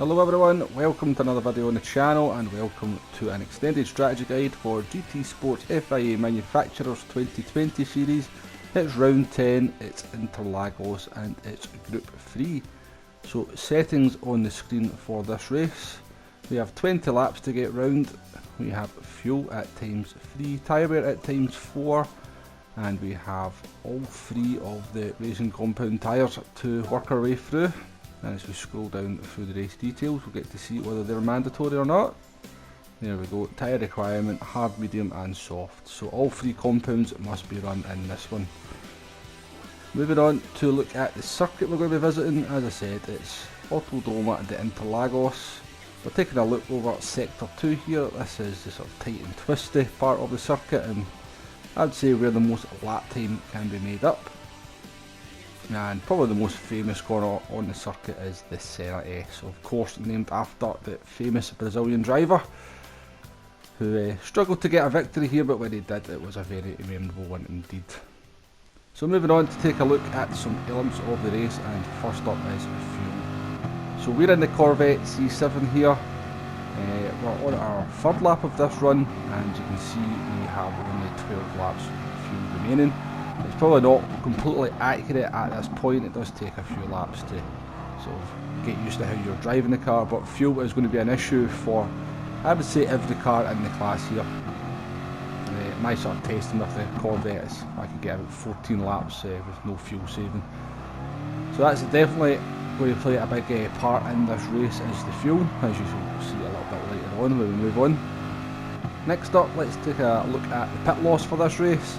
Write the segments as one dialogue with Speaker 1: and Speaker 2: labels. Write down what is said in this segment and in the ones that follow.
Speaker 1: Hello everyone, welcome to another video on the channel and welcome to an extended strategy guide for GT Sports FIA Manufacturers 2020 series. It's round 10, it's Interlagos and it's group 3. So settings on the screen for this race. We have 20 laps to get round, we have fuel at times 3, tyre wear at times 4, and we have all 3 of the racing compound tyres to work our way through. And as we scroll down through the race details, we'll get to see whether they're mandatory or not. There we go, tyre requirement, hard, medium and soft. So all 3 compounds must be run in this one. Moving on to look at the circuit we're going to be visiting. As I said, it's autodromo and the Interlagos. We're taking a look over sector 2 here. This is the sort of tight and twisty part of the circuit, and I'd say where the most lap time can be made up. And probably the most famous corner on the circuit is the Senna S, of course named after the famous Brazilian driver who struggled to get a victory here, but when he did, it was a very memorable one indeed. So moving on to take a look at some elements of the race, and first up is fuel. So we're in the Corvette C7 here. We're on our 3rd lap of this run, and you can see we have only 12 laps of fuel remaining. It's probably not completely accurate at this point. It does take a few laps to sort of get used to how you're driving the car, but fuel is going to be an issue for, I would say, every car in the class here. My sort of testing with the Corvette is I could get about 14 laps with no fuel saving. So that's definitely going to play a big part in this race, is the fuel, as you will see a little bit later on when we move on. Next up, let's take a look at the pit loss for this race.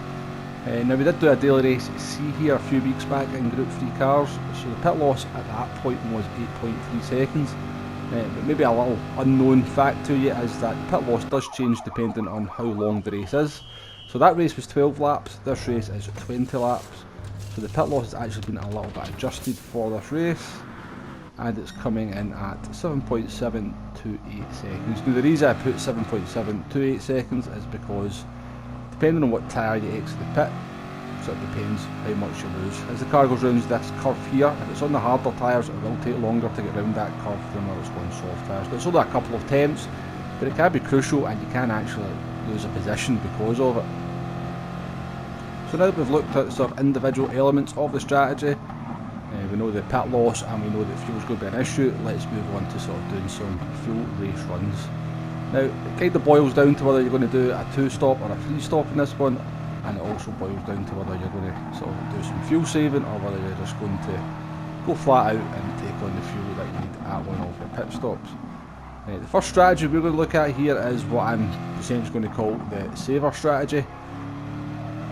Speaker 1: Now we did do a daily race C here a few weeks back in Group 3 cars, so the pit loss at that point was 8.3 seconds. But maybe a little unknown fact to you is that the pit loss does change depending on how long the race is. So that race was 12 laps, this race is 20 laps. So the pit loss has actually been a little bit adjusted for this race, and it's coming in at 7.728 seconds. Now the reason I put 7.728 seconds is because depending on what tyre you exit the pit, so it depends how much you lose. As the car goes round this curve here, if it's on the harder tyres, it will take longer to get round that curve than when it's on soft tyres. But it's only a couple of attempts, but it can be crucial and you can actually lose a position because of it. So now that we've looked at sort of individual elements of the strategy, we know the pit loss and we know that fuel's going to be an issue, let's move on to sort of doing some fuel race runs. Now, it kind of boils down to whether you're going to do a 2-stop or a 3-stop in this one, and it also boils down to whether you're going to sort of do some fuel saving or whether you're just going to go flat out and take on the fuel that you need at one of your pit stops. The first strategy we're going to look at here is what I'm essentially going to call the saver strategy.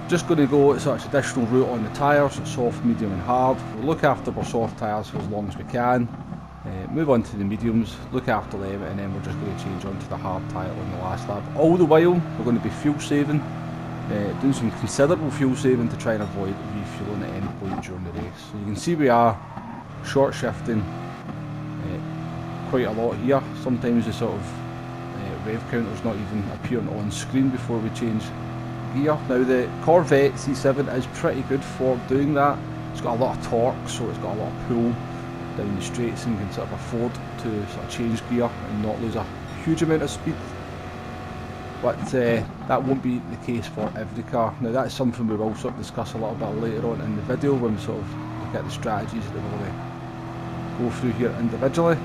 Speaker 1: Just going to go sort of traditional route on the tyres, soft, medium and hard. We'll look after our soft tyres for as long as we can. Move on to the mediums, look after them, and then we're just going to change on to the hard tyre on the last lap. All the while we're going to be fuel saving, doing some considerable fuel saving to try and avoid refueling at any point during the race. So you can see we are short shifting quite a lot here. Sometimes the sort of rev counter's not even appearing on screen before we change gear. Now the Corvette C7 is pretty good for doing that. It's got a lot of torque, so it's got a lot of pull down the straights, and you can sort of afford to sort of change gear and not lose a huge amount of speed. But that won't be the case for every car. Now that's something we will sort of discuss a little bit later on in the video when we sort of look at the strategies that we're going to go through here individually.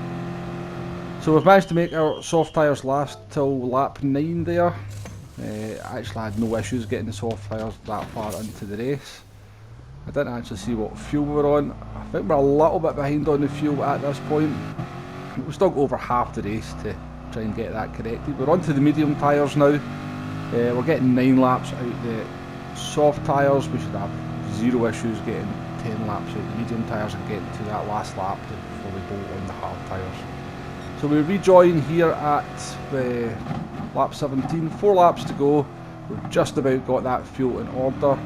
Speaker 1: So we've managed to make our soft tyres last till lap 9 there. I actually had no issues getting the soft tyres that far into the race. I didn't actually see what fuel we were on. I think we're a little bit behind on the fuel at this point. We've still got over half the race to try and get that corrected. We're on to the medium tyres now. We're getting 9 laps out the soft tyres. We should have 0 issues getting 10 laps out the medium tyres and getting to that last lap before we go on the hard tyres. So we rejoin here at lap 17, 4 laps to go. We've just about got that fuel in order.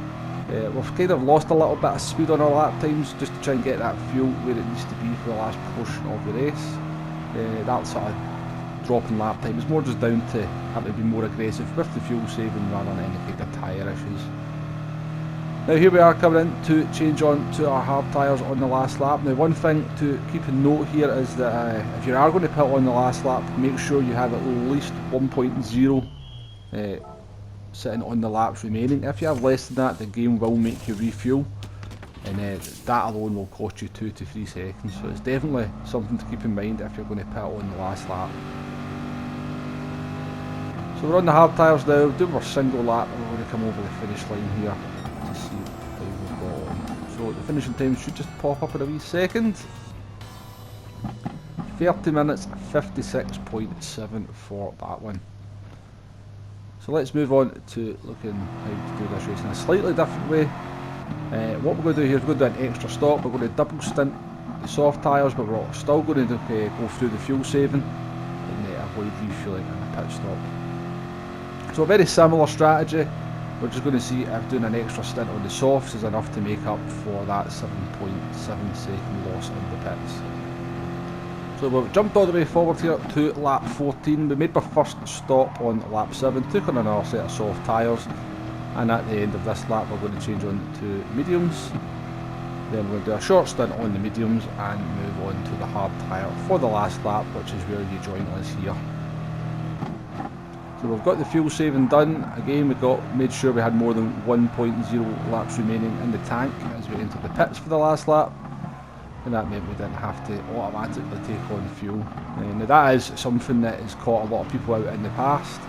Speaker 1: We've kind of lost a little bit of speed on our lap times just to try and get that fuel where it needs to be for the last portion of the race. That sort of drop in lap time is more just down to having to be more aggressive with the fuel saving rather than any kind of tyre issues. Now here we are coming in to change on to our hard tyres on the last lap. Now one thing to keep in note here is that if you are going to pit on the last lap, make sure you have at least 1.0 sitting on the laps remaining. If you have less than that, the game will make you refuel, and that alone will cost you 2 to 3 seconds. So it's definitely something to keep in mind if you're going to pit on the last lap. So we're on the hard tyres now, doing our single lap, and we're going to come over the finish line here to see how we've got on. So the finishing time should just pop up in a wee second. 30 minutes 56.7 for that one. So let's move on to looking how to do this race in a slightly different way. What we're going to do here is we're going to do an extra stop. We're going to double stint the soft tyres, but we're still going to go through the fuel saving and avoid refueling and a pit stop. So a very similar strategy. We're just going to see if doing an extra stint on the softs is enough to make up for that 7.7 second loss in the pits. So we've jumped all the way forward here to lap 14. We made our first stop on lap 7, took on another set of soft tyres, and at the end of this lap we're going to change on to mediums. Then we're going to do a short stint on the mediums and move on to the hard tyre for the last lap, which is where you join us here. So we've got the fuel saving done. Again, we made sure we had more than 1.0 laps remaining in the tank as we entered the pits for the last lap, and that meant we didn't have to automatically take on fuel. Now that is something that has caught a lot of people out in the past,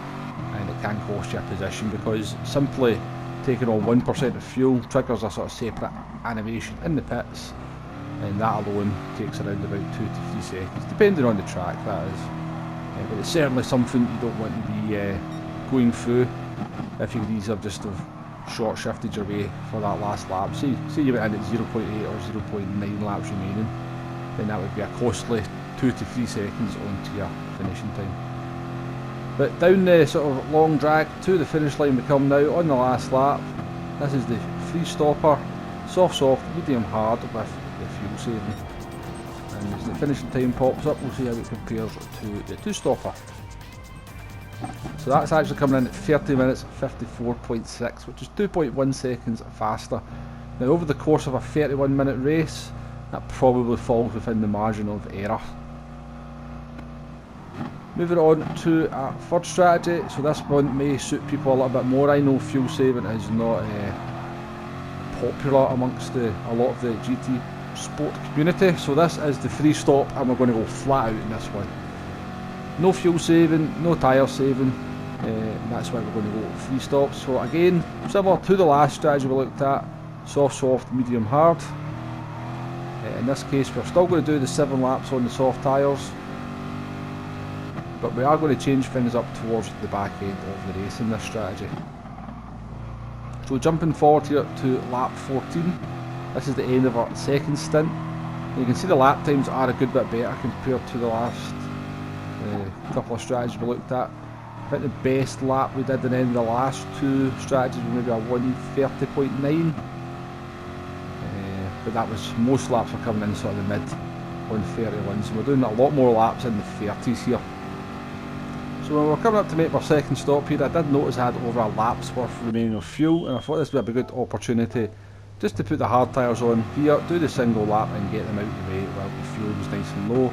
Speaker 1: and it can cost you a position because simply taking on 1% of fuel triggers a sort of separate animation in the pits, and that alone takes around about 2 to 3 seconds, depending on the track, that is. But it's certainly something you don't want to be going through if you these have just short shifted your way for that last lap. Say you went in at 0.8 or 0.9 laps remaining, then that would be a costly 2 to 3 seconds onto your finishing time. But down the sort of long drag to the finish line we come now on the last lap. This is the free stopper, soft, medium, hard with the fuel saving. And as the finishing time pops up, we'll see how it compares to the two stopper. So that's actually coming in at 30 minutes 54.6, which is 2.1 seconds faster. Now over the course of a 31 minute race, that probably falls within the margin of error. Moving on to our third strategy, so this one may suit people a little bit more. I know fuel saving is not popular amongst a lot of the GT sport community, so this is the free stop and we're going to go flat out in this one. No fuel saving, no tyre saving, and that's why we're going to go free stops. So again, similar to the last strategy we looked at, soft, medium, hard. In this case we're still going to do the 7 laps on the soft tyres, but we are going to change things up towards the back end of the race in this strategy. So jumping forward here to lap 14, this is the end of our second stint. You can see the lap times are a good bit better compared to the last couple of strategies we looked at. I think the best lap we did in any of the last two strategies was maybe a 1:30.9, but that was, most laps were coming in sort of the mid 1:31, so we're doing a lot more laps in the 30s here. So when we're coming up to make our second stop here, I did notice I had over a lap's worth remaining of fuel, and I thought this would be a good opportunity just to put the hard tyres on here, do the single lap and get them out of the way while the fuel was nice and low,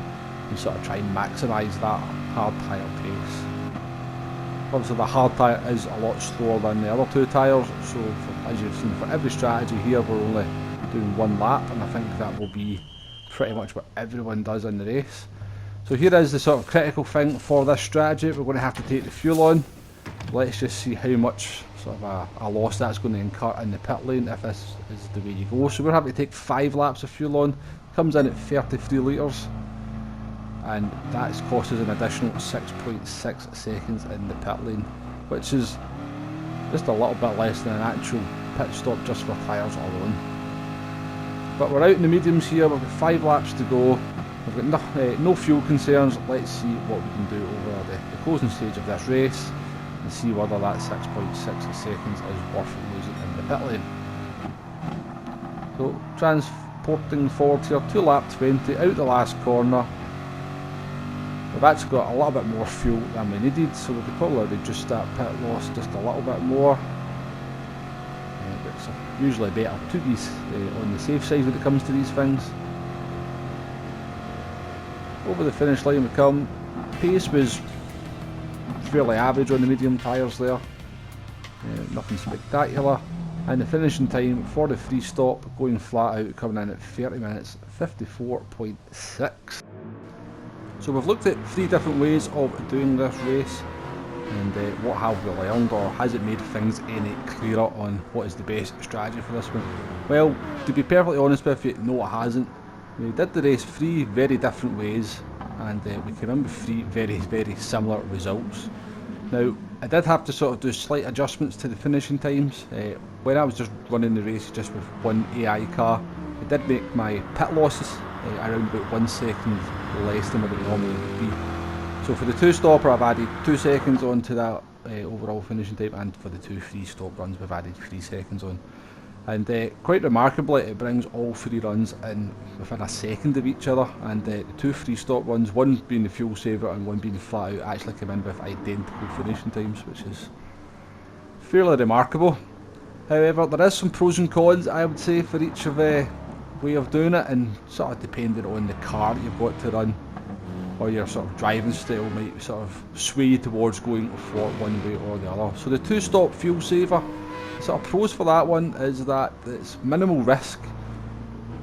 Speaker 1: and sort of try and maximise that hard tyre pace. Obviously the hard tyre is a lot slower than the other two tyres, so as you've seen, for every strategy here we're only doing 1 lap, and I think that will be pretty much what everyone does in the race. So here is the sort of critical thing for this strategy. We're going to have to take the fuel on. Let's just see how much sort of a loss that's going to incur in the pit lane if this is the way you go. So we're having to take 5 laps of fuel on. Comes in at 33 litres, and that's cost us an additional 6.6 seconds in the pit lane, which is just a little bit less than an actual pit stop just for tyres alone. But we're out in the mediums here. We've got 5 laps to go. We've got no fuel concerns. Let's see what we can do over the closing stage of this race and see whether that 6.6 seconds is worth losing in the pit lane. So transporting forward here to lap 20, out the last corner. We've actually got a little bit more fuel than we needed, so we could probably reduce that pit loss just a little bit more. But So usually better to be on the safe side when it comes to these things. Over the finish line we come. Pace was fairly average on the medium tyres there, nothing spectacular, and the finishing time for the free stop going flat out coming in at 30 minutes 54.6. So we've looked at 3 different ways of doing this race, and what have we learned, or has it made things any clearer on what is the best strategy for this one? Well, to be perfectly honest with you, no it hasn't. We did the race 3 very different ways, and we came in with 3 very similar results. Now, I did have to sort of do slight adjustments to the finishing times. When I was just running the race just with one AI car, it did make my pit losses around about 1 second less than what it normally would be. So for the 2-stopper I've added 2 seconds onto that overall finishing time, and for the 2 free stop runs we've added 3 seconds on. And quite remarkably, it brings all 3 runs in within a second of each other, and the 2 free stop runs, one being the fuel saver and one being flat out, actually come in with identical finishing times, which is fairly remarkable. However, there is some pros and cons, I would say, for each of way of doing it, and sort of depending on the car you've got to run, or your sort of driving style might sort of sway you towards going for one way or the other. So the 2-stop fuel saver, sort of pros for that one is that it's minimal risk.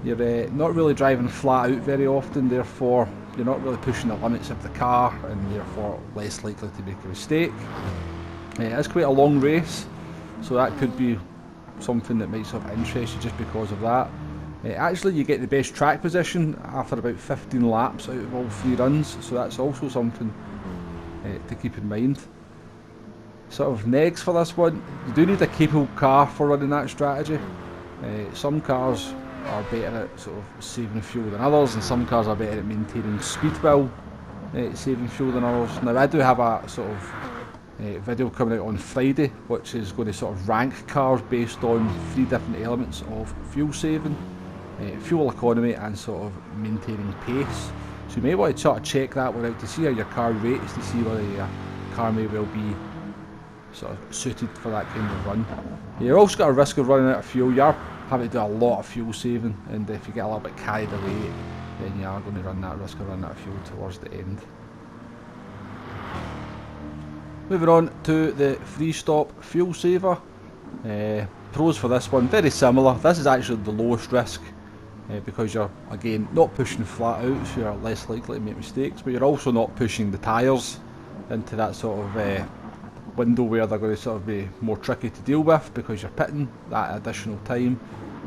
Speaker 1: You're not really driving flat out very often, therefore you're not really pushing the limits of the car, and therefore less likely to make a mistake. It is quite a long race, so that could be something that might sort of interest you just because of that. Actually, you get the best track position after about 15 laps out of all 3 runs, so that's also something to keep in mind. Sort of next for this one, you do need a capable car for running that strategy. Some cars are better at sort of saving fuel than others, and some cars are better at maintaining speed while saving fuel than others. Now I do have a sort of video coming out on Friday, which is going to sort of rank cars based on 3 different elements of fuel saving, fuel economy, and sort of maintaining pace. So you may want to sort of check that one out to see how your car rates, to see whether your car may well be sort of suited for that kind of run. You're also got a risk of running out of fuel. You are having to do a lot of fuel saving, and if you get a little bit carried away, then you are going to run that risk of running out of fuel towards the end. Moving on to the free stop fuel saver. Pros for this one, very similar. This is actually the lowest risk, because you're again not pushing flat out, so you're less likely to make mistakes, but you're also not pushing the tyres into that sort of window where they're going to sort of be more tricky to deal with, because you're pitting that additional time.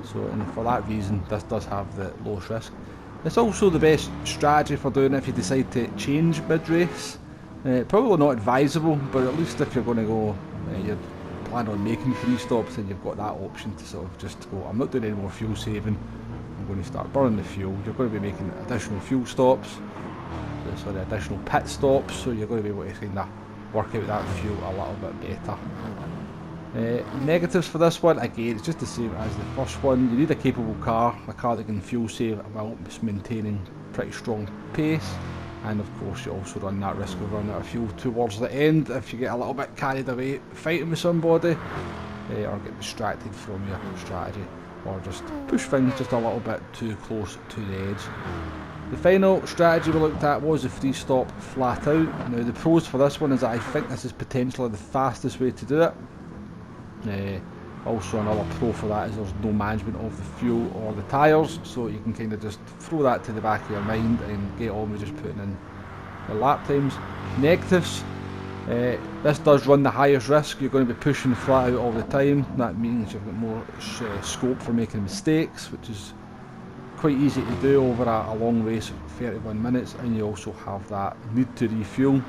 Speaker 1: So, and for that reason, this does have the lowest risk. It's also the best strategy for doing it if you decide to change mid-race. Probably not advisable, but at least if you're going to go, you're planning on making 3 stops, then you've got that option to sort of just go, I'm not doing any more fuel saving, I'm going to start burning the fuel. You're going to be making additional fuel stops, sorry, additional pit stops, so you're going to be able to kind of work out that fuel a little bit better. Negatives for this one, again, it's just the same as the first one. You need a capable car, a car that can fuel save while maintaining pretty strong pace, and of course you also run that risk of running out of fuel towards the end if you get a little bit carried away fighting with somebody, or get distracted from your strategy, or just push things just a little bit too close to the edge. The final strategy we looked at was the free stop flat out. Now the pros for this one is that I think this is potentially the fastest way to do it. Also another pro for that is there's no management of the fuel or the tyres, so you can kind of just throw that to the back of your mind and get on with just putting in the lap times. Negatives, this does run the highest risk. You're going to be pushing flat out all the time. That means you've got more scope for making mistakes, which is quite easy to do over a long race of 31 minutes, and you also have that need to refuel.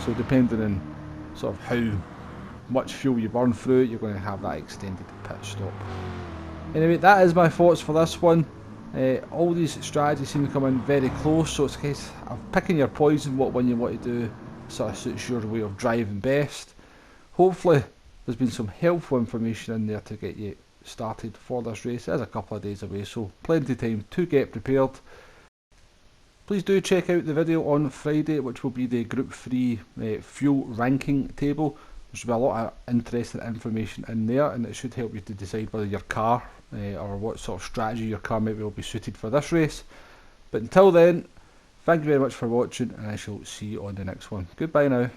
Speaker 1: So depending on sort of how much fuel you burn through, you're going to have that extended pit stop. Anyway, that is my thoughts for this one. All these strategies seem to come in very close, so it's a case of picking your poison, what one you want to do sort of suits your way of driving best. Hopefully there's been some helpful information in there to get you started for this race. It is a couple of days away, so plenty of time to get prepared. Please do check out the video on Friday, which will be the Group 3 fuel ranking table. There's be a lot of interesting information in there, and it should help you to decide whether your car or what sort of strategy your car maybe will be suited for this race. But until then, thank you very much for watching, and I shall see you on the next one. Goodbye now.